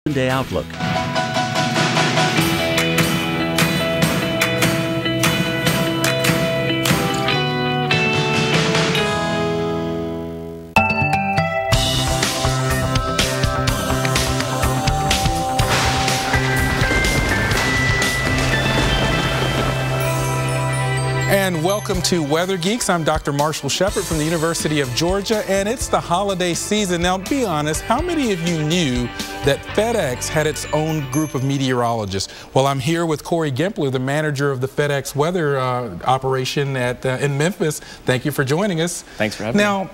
Day Outlook. And welcome to Weather Geeks. I'm Dr. Marshall Shepard from the University of Georgia, and it's the holiday season. Now, be honest, how many of you knew that FedEx had its own group of meteorologists? Well, I'm here with Corey Gimpler, the manager of the FedEx weather operation in Memphis. Thank you for joining us. Thanks for having me. Now,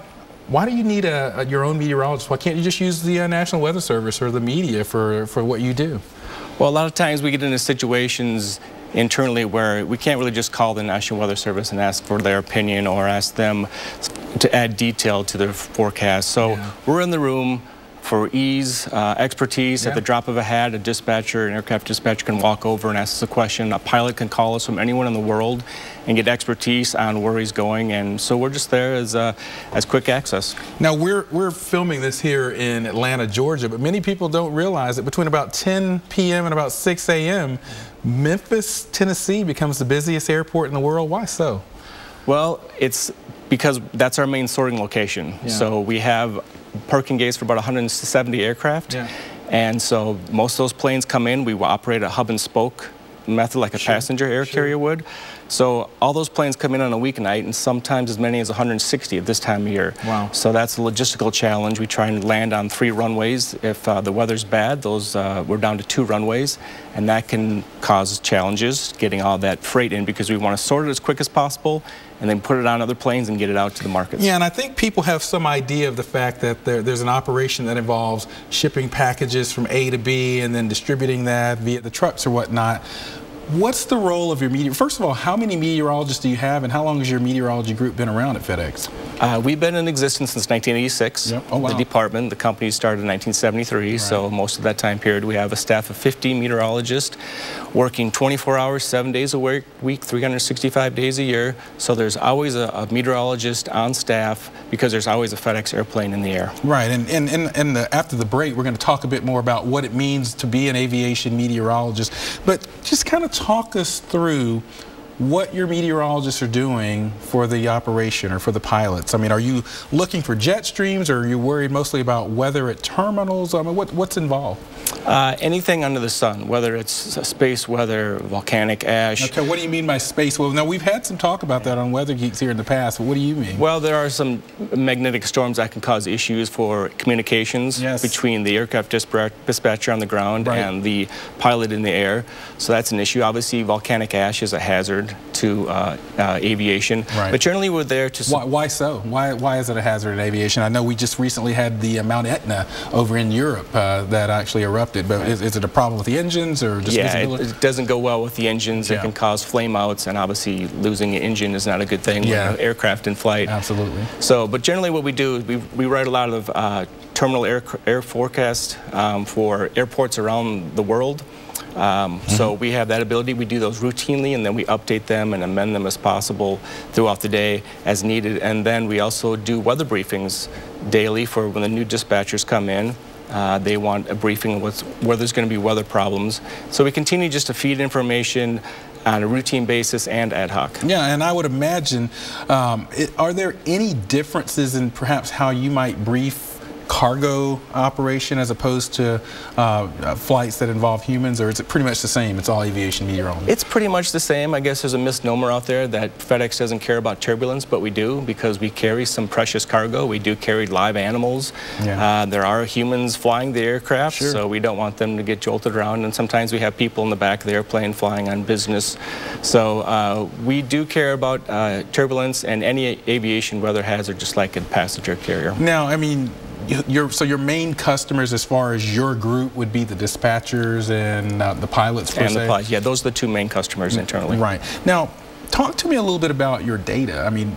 why do you need your own meteorologist? Why can't you just use the National Weather Service or the media for what you do? Well, a lot of times we get into situations internally where we can't really just call the National Weather Service and ask for their opinion or ask them to add detail to their forecast. So we're in the room for ease, expertise. At the drop of a hat, a dispatcher, an aircraft dispatcher can walk over and ask us a question. A pilot can call us from anywhere in the world and get expertise on where he's going. And so we're just there as quick access. Now, we're filming this here in Atlanta, Georgia, but many people don't realize that between about 10 p.m. and about 6 a.m., Memphis, Tennessee becomes the busiest airport in the world. Why so? Well, it's because that's our main sorting location. So we have parking gates for about 170 aircraft. And so most of those planes come in, we will operate a hub and spoke method like a passenger air carrier would. So all those planes come in on a weeknight, and sometimes as many as 160 at this time of year. Wow. So that's a logistical challenge. We try and land on 3 runways. If the weather's bad, we're down to 2 runways, and that can cause challenges getting all that freight in because we want to sort it as quick as possible and then put it on other planes and get it out to the markets. Yeah, and I think people have some idea of the fact that there's an operation that involves shipping packages from A to B and then distributing that via the trucks or whatnot. What's the role of your First of all, how many meteorologists do you have, and how long has your meteorology group been around at FedEx? We've been in existence since 1986. Oh, wow. The department, the company started in 1973, so most of that time period we have a staff of 50 meteorologists working 24 hours, 7 days a week, 365 days a year. So there's always a meteorologist on staff because there's always a FedEx airplane in the air. Right, and after the break, we're going to talk a bit more about what it means to be an aviation meteorologist. But just kind of talk us through what your meteorologists are doing for the operation or for the pilots. I mean, are you looking for jet streams, or are you worried mostly about weather at terminals? I mean, what's involved? Anything under the sun, whether it's space weather, volcanic ash. Okay, what do you mean by space weather? Now, we've had some talk about that on Weather Geeks here in the past, but what do you mean? Well, there are some magnetic storms that can cause issues for communications between the aircraft dispatcher on the ground and the pilot in the air. So that's an issue. Obviously, volcanic ash is a hazard to aviation. But generally, we're there to... Why so? Why is it a hazard in aviation? I know we just recently had the Mount Etna over in Europe that actually erupted, but is it a problem with the engines or just visibility? It doesn't go well with the engines. It can cause flame outs, and obviously losing an engine is not a good thing with an aircraft in flight. Absolutely. So, but generally what we do is we write a lot of terminal air forecast for airports around the world. So we have that ability. We do those routinely, and then we update them and amend them as possible throughout the day as needed. And then we also do weather briefings daily for when the new dispatchers come in. They want a briefing of where there's going to be weather problems. So we continue just to feed information on a routine basis and ad hoc. Yeah, and I would imagine, are there any differences in perhaps how you might brief cargo operation as opposed to flights that involve humans, or is it pretty much the same? It's all aviation meteorology. It's pretty much the same. I guess there's a misnomer out there that FedEx doesn't care about turbulence, but we do, because we carry some precious cargo. We do carry live animals. There are humans flying the aircraft, so we don't want them to get jolted around, and sometimes we have people in the back of the airplane flying on business. So we do care about turbulence and any aviation weather hazard, just like a passenger carrier. Now, I mean, so your main customers as far as your group would be the dispatchers and the pilots per se? And the pilots, yeah, those are the 2 main customers internally. Right. Now, talk to me a little bit about your data. I mean,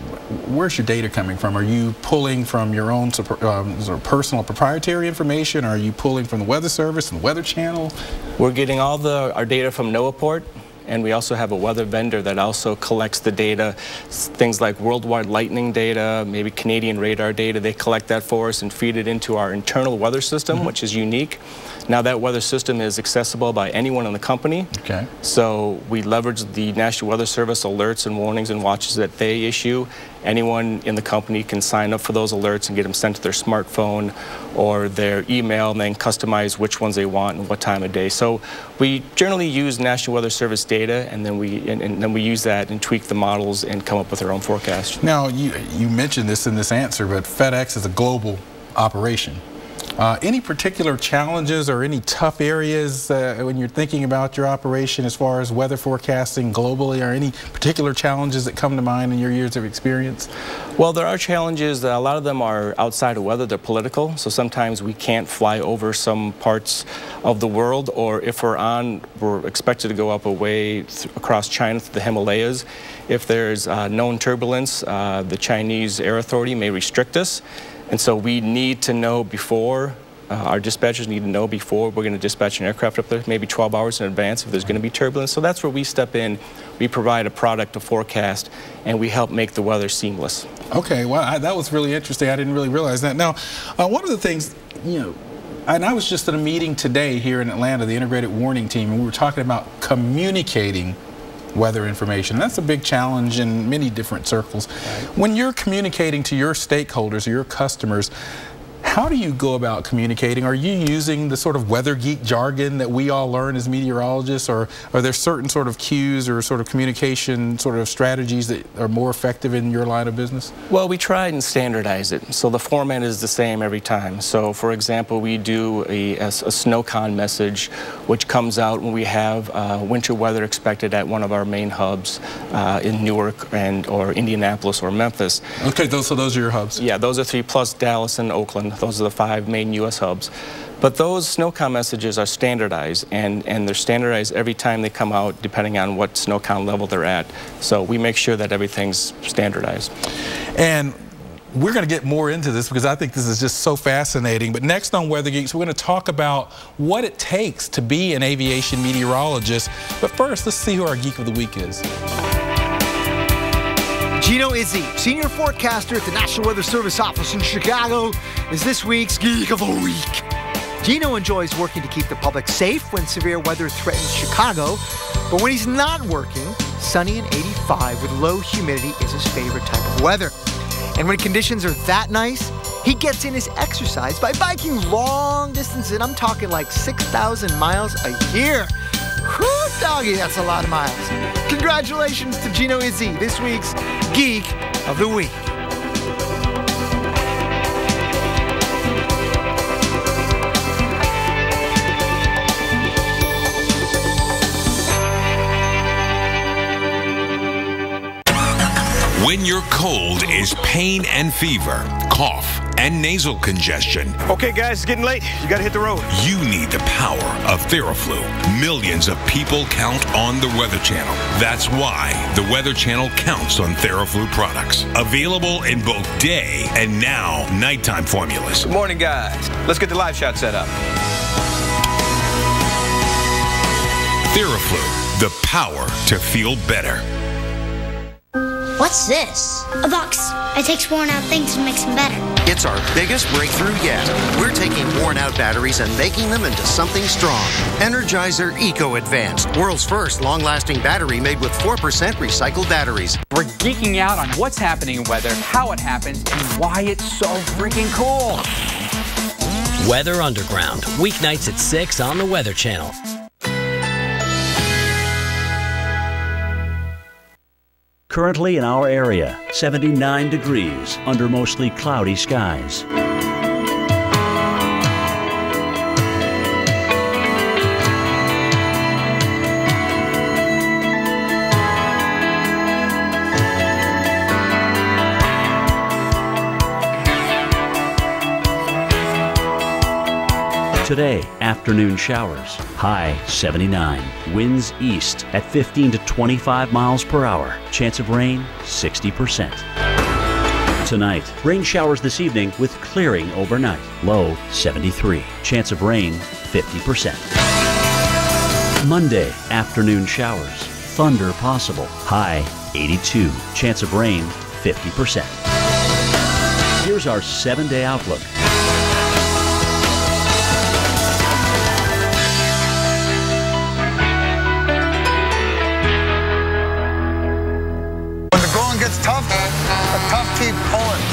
where's your data coming from? Are you pulling from your own sort of personal proprietary information? Are you pulling from the Weather Service and the Weather Channel? We're getting all our data from NOAAport and we also have a weather vendor that also collects the data, things like worldwide lightning data, maybe Canadian radar data. They collect that for us and feed it into our internal weather system, which is unique. Now that weather system is accessible by anyone in the company. Okay. So we leverage the National Weather Service alerts and warnings and watches that they issue. Anyone in the company can sign up for those alerts and get them sent to their smartphone or their email, and then customize which ones they want and what time of day. So we generally use National Weather Service data, and then we use that and tweak the models and come up with our own forecast. Now, you mentioned this in this answer, but FedEx is a global operation. Any particular challenges or any tough areas when you're thinking about your operation as far as weather forecasting globally, or any particular challenges that come to mind in your years of experience? Well, there are challenges. A lot of them are outside of weather. They're political. So sometimes we can't fly over some parts of the world, or if we're expected to go up away across China to the Himalayas. If there's known turbulence, the Chinese Air Authority may restrict us. And so we need to know before, our dispatchers need to know before we're going to dispatch an aircraft up there, maybe 12 hours in advance if there's going to be turbulence. So that's where we step in. We provide a product, a forecast, and we help make the weather seamless. Okay, well, that was really interesting. I didn't really realize that. Now, one of the things, and I was just at a meeting today here in Atlanta, the Integrated Warning Team, and we were talking about communicating weather information. That's a big challenge in many different circles. Right. When you're communicating to your stakeholders or your customers, how do you go about communicating? Are you using the sort of weather geek jargon that we all learn as meteorologists, or are there certain sort of cues or sort of communication sort of strategies that are more effective in your line of business? Well, we try and standardize it, so the format is the same every time. So, for example, we do a SnowCon message, which comes out when we have winter weather expected at one of our main hubs in Newark or Indianapolis or Memphis. Okay, so those are your hubs? Yeah, those are 3, plus Dallas and Oakland. Those are the 5 main U.S. hubs. But those SnowCon messages are standardized, and they're standardized every time they come out, depending on what SnowCon level they're at. So we make sure that everything's standardized. And we're going to get more into this because I think this is just so fascinating. But next on Weather Geeks, we're going to talk about what it takes to be an aviation meteorologist. But first, let's see who our Geek of the Week is. Gino Izzi, Senior Forecaster at the National Weather Service office in Chicago, is this week's Geek of the Week. Gino enjoys working to keep the public safe when severe weather threatens Chicago, but when he's not working, sunny and 85 with low humidity is his favorite type of weather. And when conditions are that nice, he gets in his exercise by biking long distances, and I'm talking like 6,000 miles a year. Whew, doggy, that's a lot of miles. Congratulations to Gino Izzi, this week's Geek of the Week. When your cold is pain and fever, cough, and nasal congestion. Okay, guys, it's getting late. You gotta hit the road. You need the power of Theraflu. Millions of people count on the Weather Channel. That's why the Weather Channel counts on Theraflu products. Available in both day and now nighttime formulas. Good morning, guys. Let's get the live shot set up. Theraflu, the power to feel better. What's this? A box. It takes worn out things and makes them better. It's our biggest breakthrough yet. We're taking worn out batteries and making them into something strong. Energizer Eco Advanced, world's first long-lasting battery made with 4% recycled batteries. We're geeking out on what's happening in weather, how it happens, and why it's so freaking cool. Weather Underground, weeknights at 6 on the Weather Channel. Currently in our area, 79 degrees under mostly cloudy skies. Today, afternoon showers, high 79. Winds east at 15 to 25 miles per hour. Chance of rain, 60%. Tonight, rain showers this evening with clearing overnight. Low 73. Chance of rain, 50%. Monday, afternoon showers. thunder possible. High 82. Chance of rain 50%. Here's our 7-day outlook. When the going gets tough, the tough keep pulling.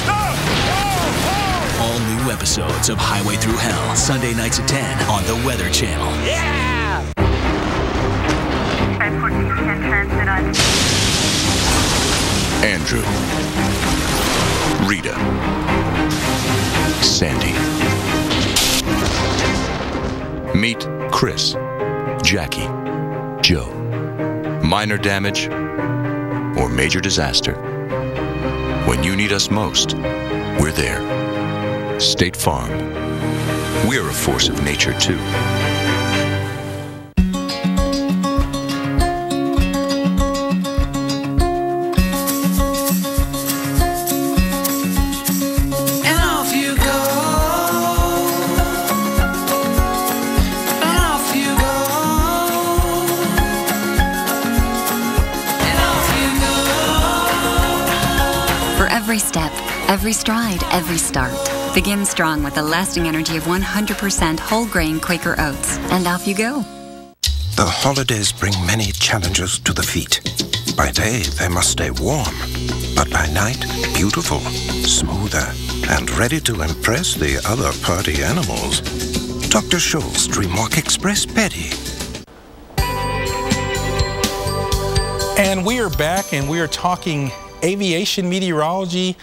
All new episodes of Highway Through Hell, Sunday nights at 10 on the Weather Channel. Yeah! 14% transit on. Andrew. Rita. Sandy. Meet Chris. Jackie. Joe. Minor damage or major disaster. When you need us most, we're there. State Farm. We're a force of nature, too. Every step, every stride, every start. Begin strong with the lasting energy of 100% whole grain Quaker oats. And off you go. The holidays bring many challenges to the feet. By day, they must stay warm. But by night, beautiful, smoother, and ready to impress the other party animals. Dr. Scholl's DreamWalk Express Petty. And we are back, and we are talking aviation meteorology,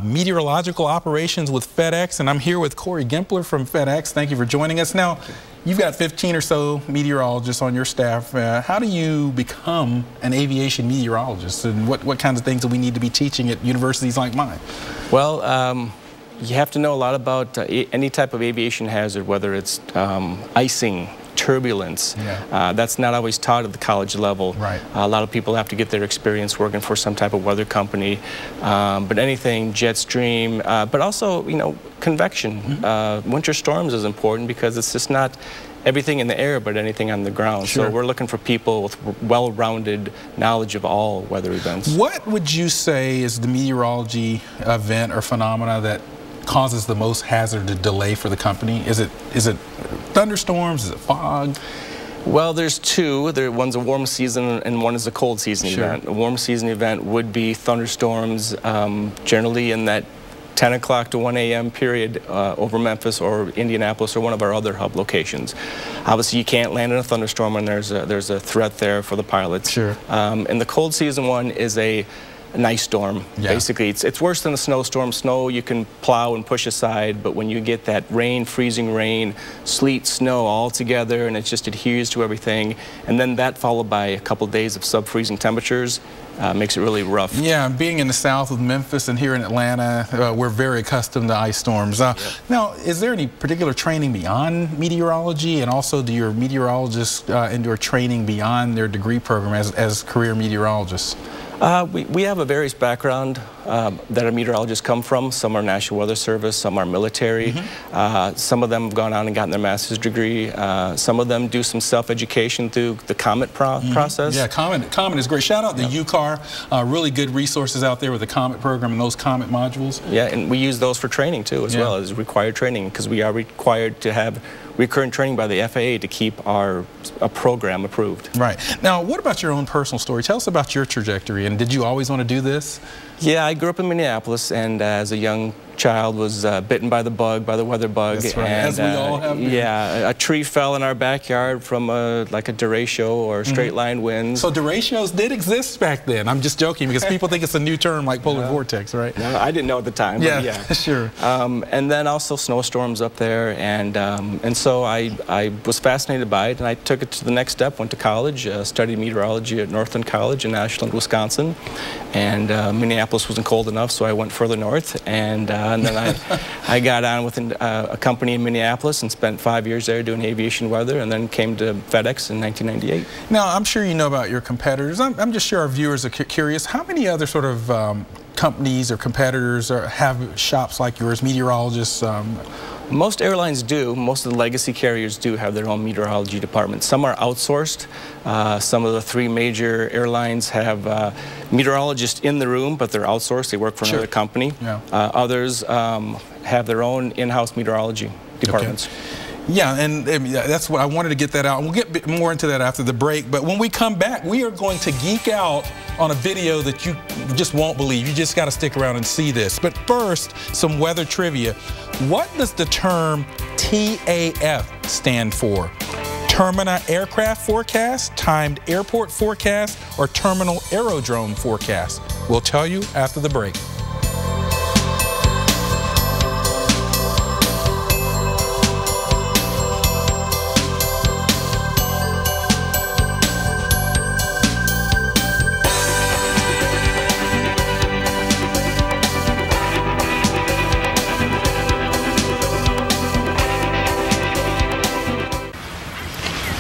meteorological operations with FedEx, and I'm here with Corey Gimpler from FedEx. Thank you for joining us. Now, you've got 15 or so meteorologists on your staff. How do you become an aviation meteorologist, and what kinds of things do we need to be teaching at universities like mine? Well, you have to know a lot about any type of aviation hazard, whether it's icing, turbulence. Yeah. That's not always taught at the college level. Right. A lot of people have to get their experience working for some type of weather company. But anything, jet stream, but also, you know, convection. Mm-hmm. Winter storms is important because it's just not everything in the air, but anything on the ground. Sure. So we're looking for people with well-rounded knowledge of all weather events. What would you say is the meteorology event or phenomena that causes the most hazard to delay for the company? Is it thunderstorms? Is it fog? Well, there's two. One's a warm season and one is a cold season event. A warm season event would be thunderstorms, generally in that 10 o'clock to 1 a.m. period over Memphis or Indianapolis or one of our other hub locations. Obviously, you can't land in a thunderstorm when there's a threat there for the pilots. Sure. And the cold season one is an ice storm. Yeah. Basically, it's worse than a snowstorm. Snow you can plow and push aside, but when you get that rain, freezing rain, sleet, snow all together, and it just adheres to everything, and then that followed by a couple days of sub-freezing temperatures, makes it really rough. Yeah, being in the south with Memphis and here in Atlanta, we're very accustomed to ice storms. Now, is there any particular training beyond meteorology, and also do your meteorologists endure training beyond their degree program as career meteorologists? We have a various background that our meteorologists come from. Some are National Weather Service, some are military. Mm-hmm. Some of them have gone on and gotten their master's degree. Some of them do some self-education through the COMET process. Yeah, COMET is great. Shout out to UCAR. Really good resources out there with the COMET program and those COMET modules. Yeah, and we use those for training too, as well as required training, because we are required to have recurrent training by the FAA to keep our program approved. Right. Now, what about your own personal story? Tell us about your trajectory, and did you always want to do this? Yeah, I grew up in Minneapolis, and as a young child was bitten by the weather bug. That's right, and, as we all have been. Yeah, a tree fell in our backyard from like a derecho or straight line winds. So derechos did exist back then. I'm just joking because people think it's a new term like polar vortex, right? No, I didn't know at the time. Yeah, but yeah. Sure. And then also snowstorms up there, and so I was fascinated by it, and I took it to the next step. Went to college, studied meteorology at Northland College in Ashland, Wisconsin, and Minneapolis wasn't cold enough, so I went further north, and then I got on with a company in Minneapolis and spent 5 years there doing aviation weather, and then came to FedEx in 1998. Now, I'm sure you know about your competitors. I'm just sure our viewers are curious. How many other sort of companies or competitors have shops like yours, meteorologists, Most airlines do. Most of the legacy carriers do have their own meteorology departments. Some are outsourced. Some of the 3 major airlines have meteorologists in the room, but they're outsourced. They work for another company. Yeah. Others have their own in-house meteorology departments. Okay. Yeah, and that's what I wanted to get that out. We'll get more into that after the break. But when we come back, we are going to geek out on a video that you just won't believe. You just got to stick around and see this. But first, some weather trivia. What does the term TAF stand for? Terminal Aircraft Forecast, Timed Airport Forecast, or Terminal Aerodrome Forecast? We'll tell you after the break.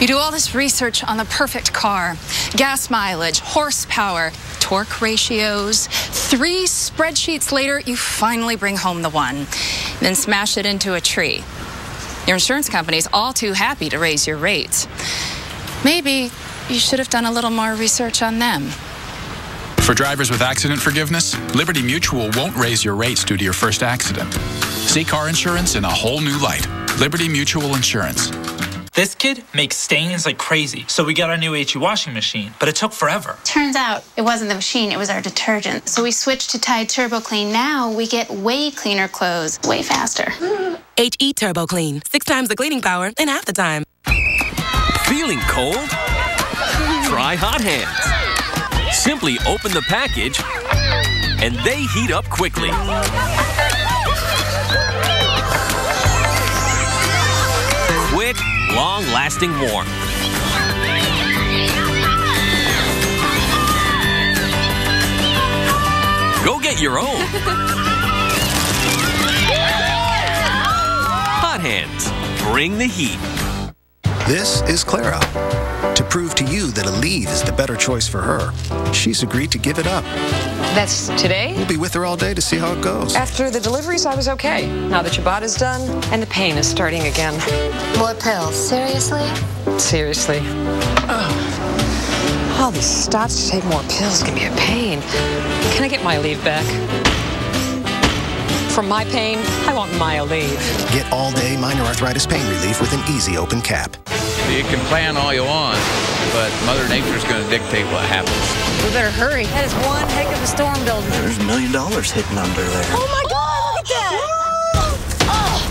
You do all this research on the perfect car, gas mileage, horsepower, torque ratios. 3 spreadsheets later, you finally bring home the one, then smash it into a tree. Your insurance company's all too happy to raise your rates. Maybe you should have done a little more research on them. For drivers with accident forgiveness, Liberty Mutual won't raise your rates due to your first accident. See car insurance in a whole new light. Liberty Mutual Insurance. This kid makes stains like crazy, so we got our new HE washing machine, but it took forever. Turns out it wasn't the machine, it was our detergent. So we switched to Tide Turbo Clean. Now we get way cleaner clothes, way faster. HE Turbo Clean. 6 times the cleaning power in half the time. Feeling cold? Try Hot Hands. Simply open the package, and they heat up quickly. Quick, long-lasting warmth. Go get your own. Hot Hands. Bring the heat. This is Clara. To prove to you that Aleve is the better choice for her, she's agreed to give it up. That's today? We'll be with her all day to see how it goes. After the deliveries, I was okay. Now the Ciabatta's done, and the pain is starting again. More pills? Seriously? Seriously. Ugh. All these stops to take more pills can be a pain. Can I get my Aleve back? For my pain, I want my Aleve. Get all-day minor arthritis pain relief with an easy open cap. You can plan all you want, but Mother Nature's going to dictate what happens. We better hurry. That is one heck of a storm building. There's $1 million hidden under there. Oh my God, look at that! Oh.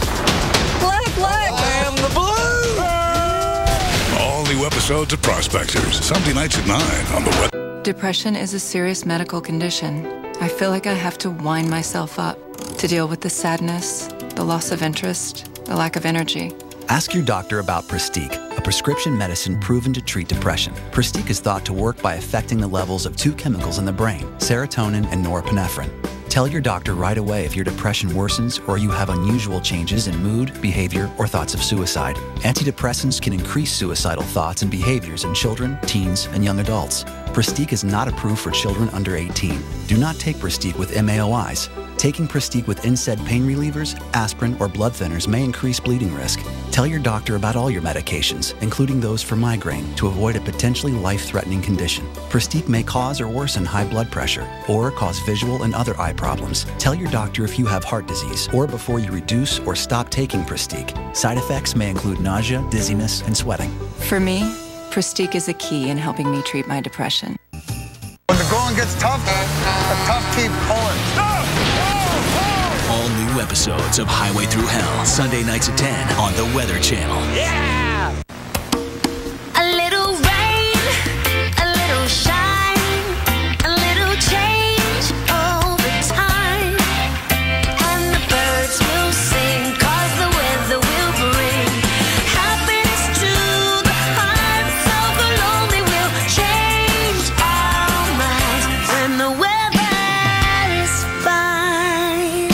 Black. I am the blue! All new episodes of Prospectors, Sunday nights at 9 on the Weather. Depression is a serious medical condition. I feel like I have to wind myself up to deal with the sadness, the loss of interest, the lack of energy. Ask your doctor about Pristique, a prescription medicine proven to treat depression. Pristique is thought to work by affecting the levels of 2 chemicals in the brain, serotonin and norepinephrine. Tell your doctor right away if your depression worsens or you have unusual changes in mood, behavior, or thoughts of suicide. Antidepressants can increase suicidal thoughts and behaviors in children, teens, and young adults. Pristique is not approved for children under 18. Do not take Pristique with MAOIs. Taking Pristique with NSAID pain relievers, aspirin, or blood thinners may increase bleeding risk. Tell your doctor about all your medications, including those for migraine, to avoid a potentially life-threatening condition. Pristique may cause or worsen high blood pressure, or cause visual and other eye problems. Tell your doctor if you have heart disease, or before you reduce or stop taking Pristique. Side effects may include nausea, dizziness, and sweating. For me, Pristique is a key in helping me treat my depression. When the going gets tough, the tough keep pulling. All new episodes of Highway Through Hell, Sunday nights at 10 on the Weather Channel. Yeah! A little rain, a little shine, a little change over time. And the birds will sing, 'cause the weather will bring happiness to the hearts of the lonely. Will change our minds when the weather is fine.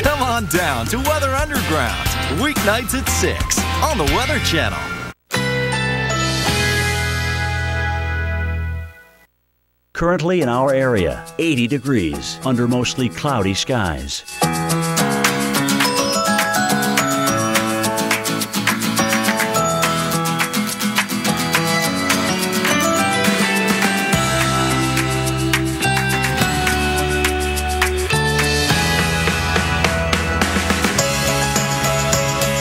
Come on down to Weather Underground, weeknights at 6 on the Weather Channel. Currently in our area, 80 degrees under mostly cloudy skies.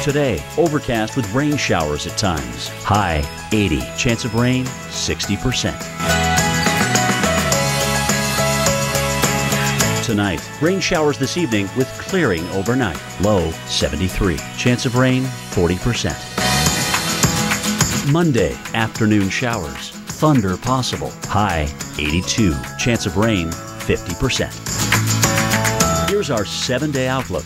today. Overcast with rain showers at times. High 80. Chance of rain 60%. Tonight, rain showers this evening with clearing overnight. Low 73. Chance of rain 40%. Monday, afternoon showers. Thunder possible. High 82. Chance of rain 50%. Here's our 7-day outlook.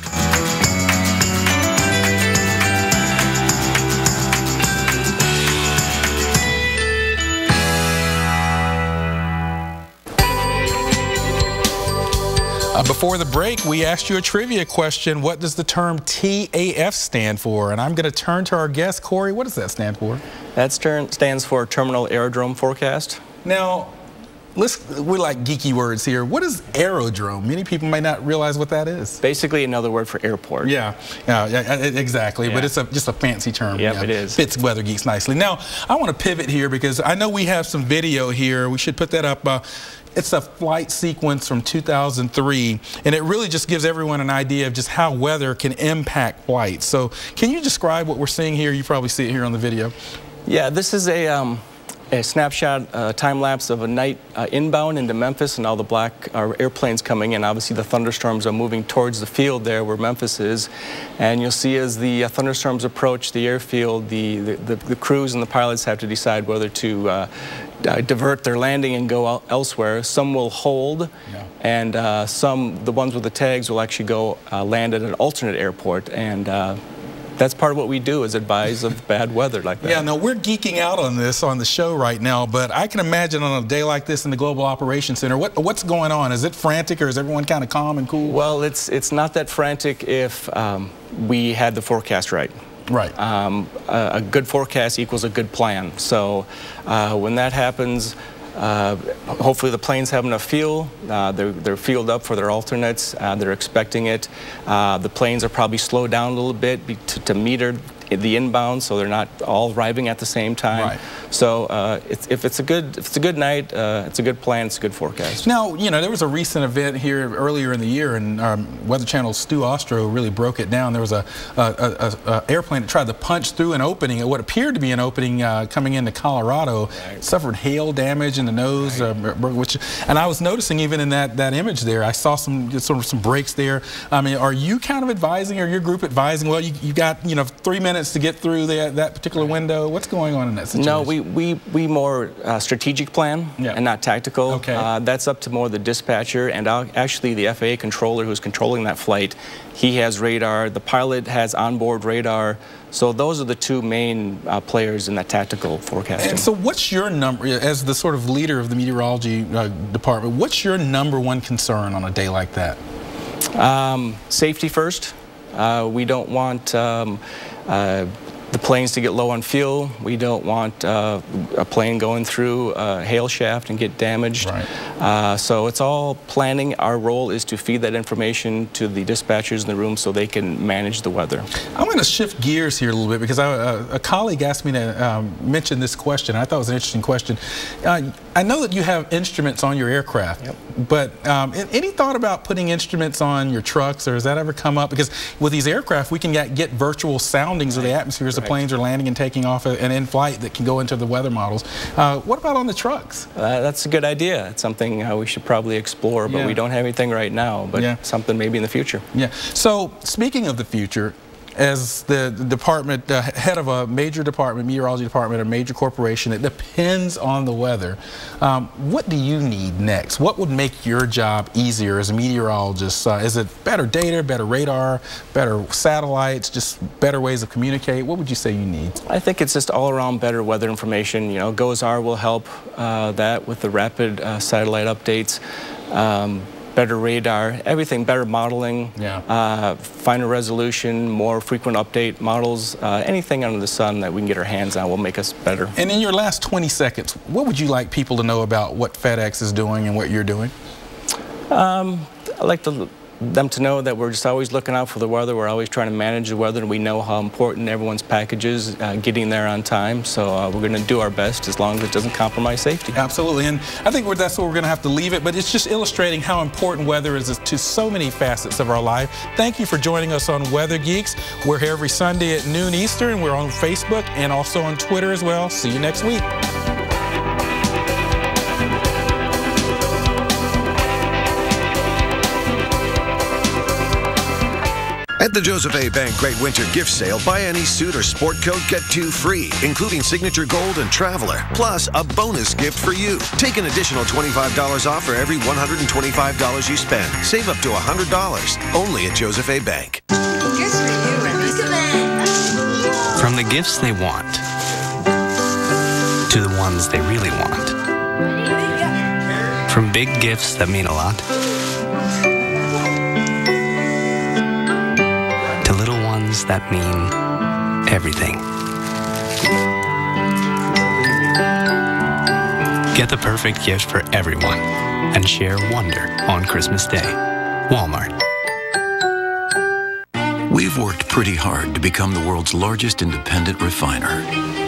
Before the break, we asked you a trivia question. What does the term TAF stand for? And I'm going to turn to our guest, Corey. What does that stand for? That stands for Terminal Aerodrome Forecast. Now, we like geeky words here. What is aerodrome? Many people may not realize what that is. Basically another word for airport. Yeah, exactly. Yeah. But it's just a fancy term. Yep, it is. Fits Weather Geeks nicely. Now, I want to pivot here because I know we have some video here. We should put that up. It's a flight sequence from 2003, and it really just gives everyone an idea of just how weather can impact flights. So can you describe what we're seeing here? You probably see it here on the video. Yeah, this is a snapshot, time-lapse of a night inbound into Memphis, and all the black airplanes coming in. Obviously, the thunderstorms are moving towards the field there where Memphis is. And you'll see as the thunderstorms approach the airfield, the crews and the pilots have to decide whether to divert their landing and go elsewhere. Some will hold, and the ones with the tags, will actually go land at an alternate airport. And that's part of what we do, is advise of bad weather like that. Yeah, no, we're geeking out on this on the show right now, but I can imagine on a day like this in the Global Operations Center, what's going on? Is it frantic, or is everyone kind of calm and cool? Well, it's not that frantic if we had the forecast right. Right. A good forecast equals a good plan. So when that happens, hopefully the planes have enough fuel. They're fueled up for their alternates. They're expecting it. The planes are probably slowed down a little bit to meter the inbound, so they're not all arriving at the same time. Right. So if it's a good night, it's a good plan, it's a good forecast. Now, you know, there was a recent event here earlier in the year, and Weather Channel's Stu Ostro really broke it down. There was a airplane that tried to punch through an opening, what appeared to be an opening coming into Colorado. Right. Suffered hail damage in the nose, right. And I was noticing even in that image there, I saw some breaks there. I mean, are you kind of advising, or your group advising? Well, you got 3 minutes to get through that particular window. What's going on in that situation? No, we more strategic plan and not tactical. Okay. That's up to more the dispatcher, and actually the FAA controller who's controlling that flight. He has radar. The pilot has onboard radar. So those are the two main players in that tactical forecasting. And so what's your number, as the sort of leader of the meteorology department, what's your #1 concern on a day like that? Safety first. We don't want the planes to get low on fuel. We don't want a plane going through a hail shaft and get damaged. Right. So it's all planning. Our role is to feed that information to the dispatchers in the room so they can manage the weather. I'm going to shift gears here a little bit because a colleague asked me to mention this question. I thought it was an interesting question. I know that you have instruments on your aircraft, but any thought about putting instruments on your trucks, or has that ever come up? Because with these aircraft, we can get virtual soundings of the atmosphere as the planes are landing and taking off and in flight that can go into the weather models. What about on the trucks? That's a good idea. It's something we should probably explore, but we don't have anything right now, but something maybe in the future. Yeah. So speaking of the future, as the department, head of a major department, meteorology department, a major corporation, it depends on the weather. What do you need next? What would make your job easier as a meteorologist? Is it better data, better radar, better satellites, just better ways of communicate? What would you say you need? I think it's just all around better weather information. You know, GOES-R will help that with the rapid satellite updates. Better radar, everything, better modeling, finer resolution, more frequent update models, anything under the sun that we can get our hands on will make us better. And in your last 20 seconds, what would you like people to know about what FedEx is doing and what you're doing? I like to them to know that we're just always looking out for the weather. We're always trying to manage the weather, and we know how important everyone's package is getting there on time. So we're going to do our best as long as it doesn't compromise safety. Absolutely, and I think that's where we're going to have to leave it, but it's just illustrating how important weather is to so many facets of our life. Thank you for joining us on Weather Geeks. We're here every Sunday at noon Eastern. We're on Facebook and also on Twitter as well. See you next week. At the Joseph A. Bank Great Winter Gift Sale, buy any suit or sport coat, get 2 free, including Signature Gold and Traveler, plus a bonus gift for you. Take an additional $25 off for every $125 you spend. Save up to $100, only at Joseph A. Bank. From the gifts they want to the ones they really want. From big gifts that mean a lot to little ones that mean everything. Get the perfect gift for everyone and share wonder on Christmas Day. Walmart. We've worked pretty hard to become the world's largest independent refiner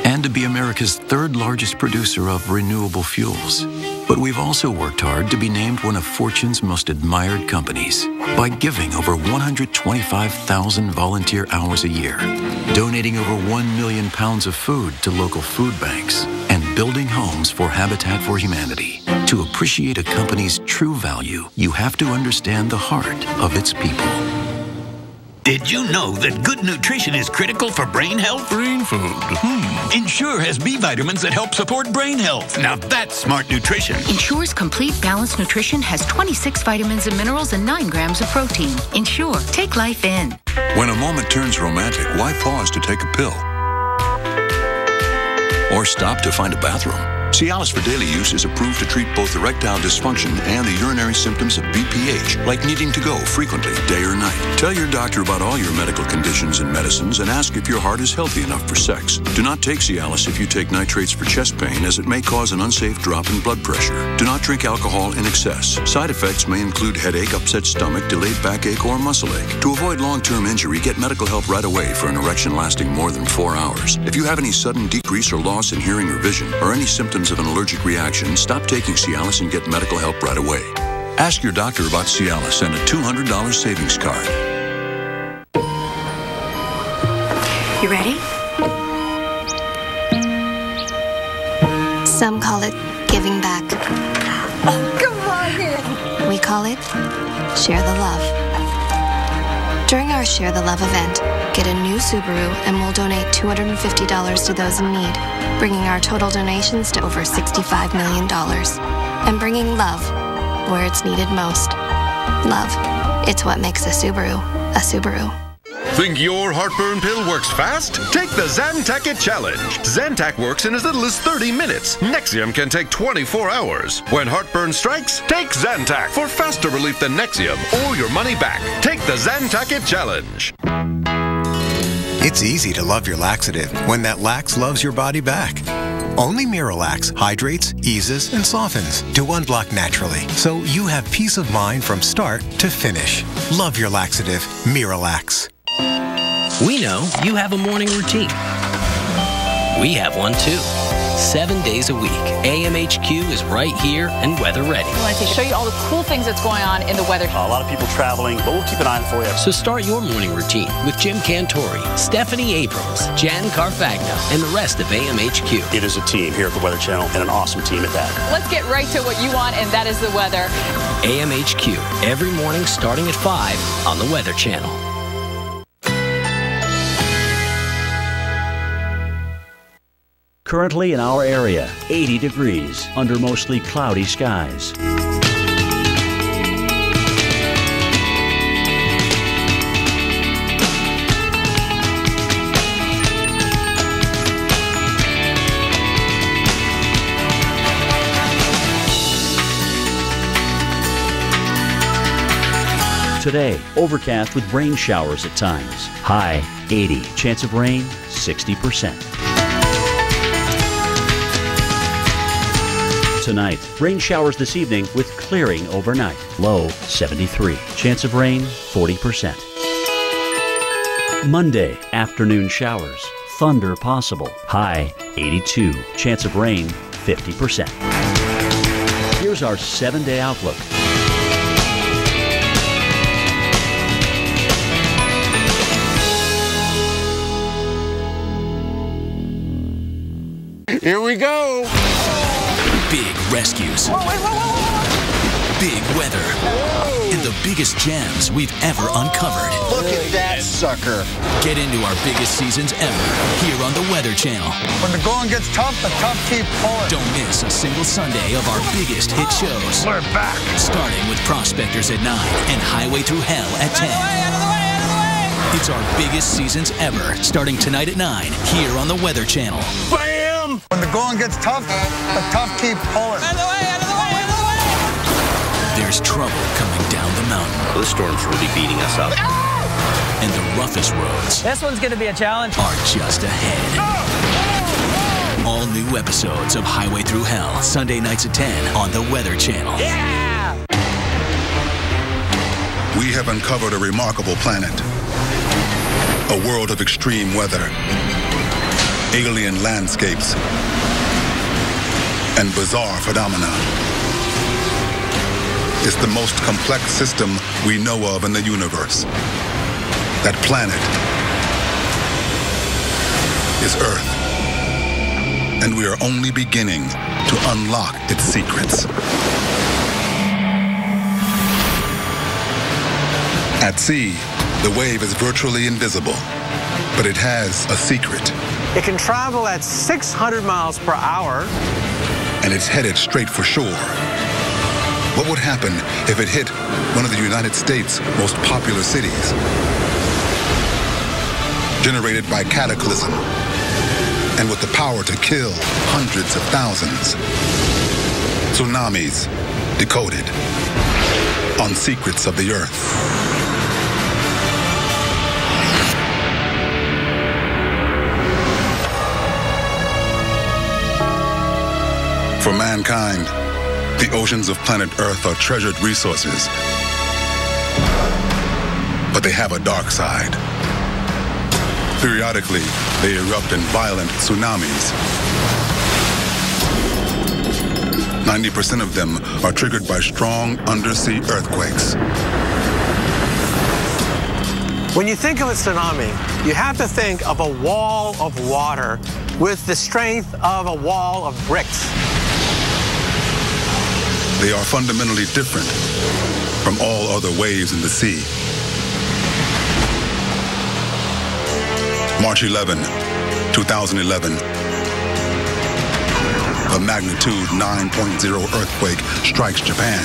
and to be America's 3rd largest producer of renewable fuels. But we've also worked hard to be named one of Fortune's most admired companies by giving over 125,000 volunteer hours a year, donating over 1 million pounds of food to local food banks, and building homes for Habitat for Humanity. To appreciate a company's true value, you have to understand the heart of its people. Did you know that good nutrition is critical for brain health? Brain food. Ensure has B vitamins that help support brain health. Now that's smart nutrition. Ensure's complete balanced nutrition has 26 vitamins and minerals and 9 grams of protein. Ensure, take life in. When a moment turns romantic, why pause to take a pill? Or stop to find a bathroom? Cialis for daily use is approved to treat both erectile dysfunction and the urinary symptoms of BPH, like needing to go frequently, day or night. Tell your doctor about all your medical conditions and medicines and ask if your heart is healthy enough for sex. Do not take Cialis if you take nitrates for chest pain, as it may cause an unsafe drop in blood pressure. Do not drink alcohol in excess. Side effects may include headache, upset stomach, delayed backache, or muscle ache. To avoid long-term injury, get medical help right away for an erection lasting more than 4 hours. If you have any sudden decrease or loss in hearing or vision, or any symptoms of an allergic reaction, stop taking Cialis and get medical help right away. Ask your doctor about Cialis and a $200 savings card. You ready? Some call it giving back. Oh, come on in. We call it Share the Love. During our Share the Love event, get a new Subaru and we'll donate $250 to those in need, bringing our total donations to over $65 million. And bringing love where it's needed most. Love. It's what makes a Subaru a Subaru. Think your heartburn pill works fast? Take the Zantac It Challenge. Zantac works in as little as 30 minutes. Nexium can take 24 hours. When heartburn strikes, take Zantac for faster relief than Nexium or your money back. Take the Zantac It Challenge. It's easy to love your laxative when that lax loves your body back. Only Miralax hydrates, eases, and softens to unblock naturally, so you have peace of mind from start to finish. Love your laxative, Miralax. We know you have a morning routine. We have one too. 7 days a week, AMHQ is right here and weather ready. I want to show you all the cool things that's going on in the weather. A lot of people traveling, but we'll keep an eye on for you. So start your morning routine with Jim Cantori, Stephanie Abrams, Jan Carfagna, and the rest of AMHQ. It is a team here at the Weather Channel, and an awesome team at that. Let's get right to what you want, and that is the weather. AMHQ, every morning starting at 5 on the Weather Channel. Currently in our area, 80 degrees under mostly cloudy skies. Today, overcast with rain showers at times. High 80, chance of rain 60%. Tonight, rain showers this evening with clearing overnight. Low 73. Chance of rain 40%. Monday, afternoon showers. Thunder possible. High 82. Chance of rain 50%. Here's our 7-day outlook. Here we go. Big rescues. Big weather. And the biggest gems we've ever uncovered. Look at that sucker. Get into our biggest seasons ever here on the Weather Channel. When the going gets tough, the tough keep pulling. Don't miss a single Sunday of our biggest hit shows. We're back. Starting with Prospectors at 9 and Highway Through Hell at 10. It's our biggest seasons ever, starting tonight at 9 here on the Weather Channel. Bam! When the going gets tough, the tough keep pulling. Out of the way, out of the way, out of the way! There's trouble coming down the mountain. Well, this storm's really beating us up. And the roughest roads This one's going to be a challenge. are just ahead. All new episodes of Highway Through Hell, Sunday nights at 10 on the Weather Channel. Yeah! We have uncovered a remarkable planet. A world of extreme weather, alien landscapes, and bizarre phenomena. It's the most complex system we know of in the universe. That planet is Earth. And we are only beginning to unlock its secrets. At sea, the wave is virtually invisible, but it has a secret. It can travel at 600 miles per hour. And it's headed straight for shore. What would happen if it hit one of the United States' most popular cities? Generated by cataclysm, and with the power to kill hundreds of thousands. Tsunamis, decoded on Secrets of the Earth. For mankind, the oceans of planet Earth are treasured resources. But they have a dark side. Periodically, they erupt in violent tsunamis. 90% of them are triggered by strong undersea earthquakes. When you think of a tsunami, you have to think of a wall of water with the strength of a wall of bricks. They are fundamentally different from all other waves in the sea. March 11, 2011. A magnitude 9.0 earthquake strikes Japan.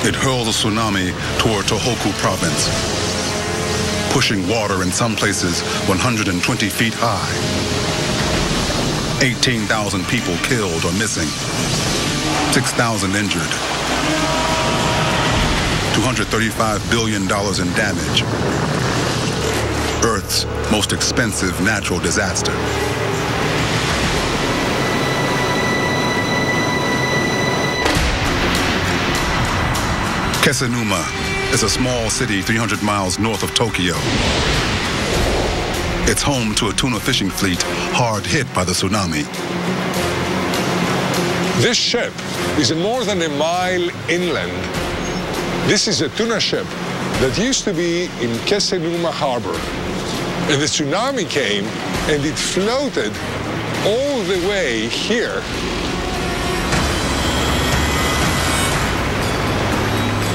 It hurls a tsunami toward Tohoku province, pushing water in some places 120 feet high. 18,000 people killed or missing, 6,000 injured, $235 billion in damage. Earth's most expensive natural disaster. Kesennuma is a small city 300 miles north of Tokyo. It's home to a tuna fishing fleet hard hit by the tsunami. This ship is more than a mile inland. This is a tuna ship that used to be in Kesennuma Harbor. And the tsunami came and it floated all the way here.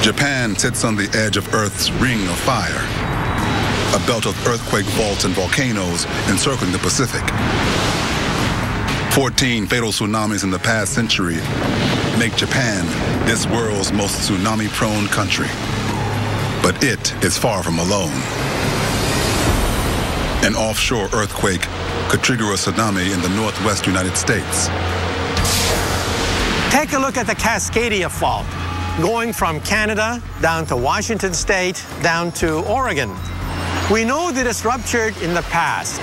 Japan sits on the edge of Earth's ring of fire, a belt of earthquake faults and volcanoes encircling the Pacific. 14 fatal tsunamis in the past century make Japan this world's most tsunami-prone country. But it is far from alone. An offshore earthquake could trigger a tsunami in the northwest United States. Take a look at the Cascadia Fault, going from Canada down to Washington State, down to Oregon. We know that it's ruptured in the past.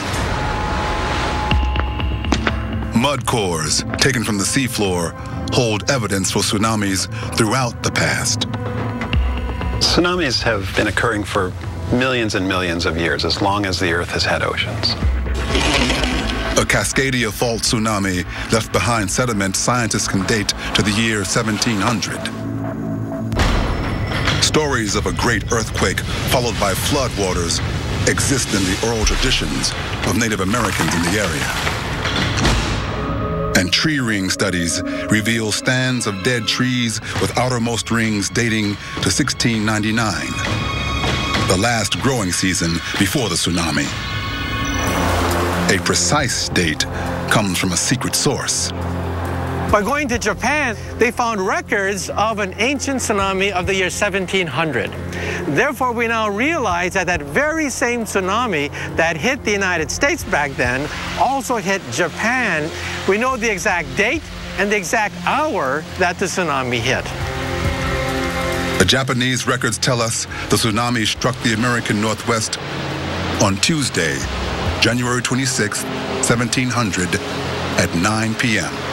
Mud cores taken from the seafloor hold evidence for tsunamis throughout the past. Tsunamis have been occurring for millions and millions of years, as long as the Earth has had oceans. A Cascadia Fault tsunami left behind sediment scientists can date to the year 1700. Stories of a great earthquake followed by floodwaters exist in the oral traditions of Native Americans in the area. And tree ring studies reveal stands of dead trees with outermost rings dating to 1699, the last growing season before the tsunami. A precise date comes from a secret source. By going to Japan, they found records of an ancient tsunami of the year 1700. Therefore, we now realize that that very same tsunami that hit the United States back then also hit Japan. We know the exact date and the exact hour that the tsunami hit. The Japanese records tell us the tsunami struck the American Northwest on Tuesday, January 26, 1700, at 9 p.m.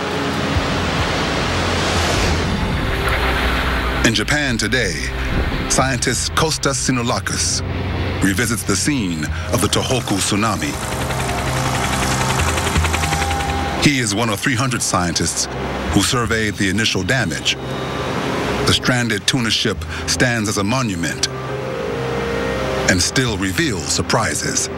In Japan today, scientist Kostas Sinolakis revisits the scene of the Tohoku tsunami. He is one of 300 scientists who surveyed the initial damage. The stranded tuna ship stands as a monument and still reveals surprises.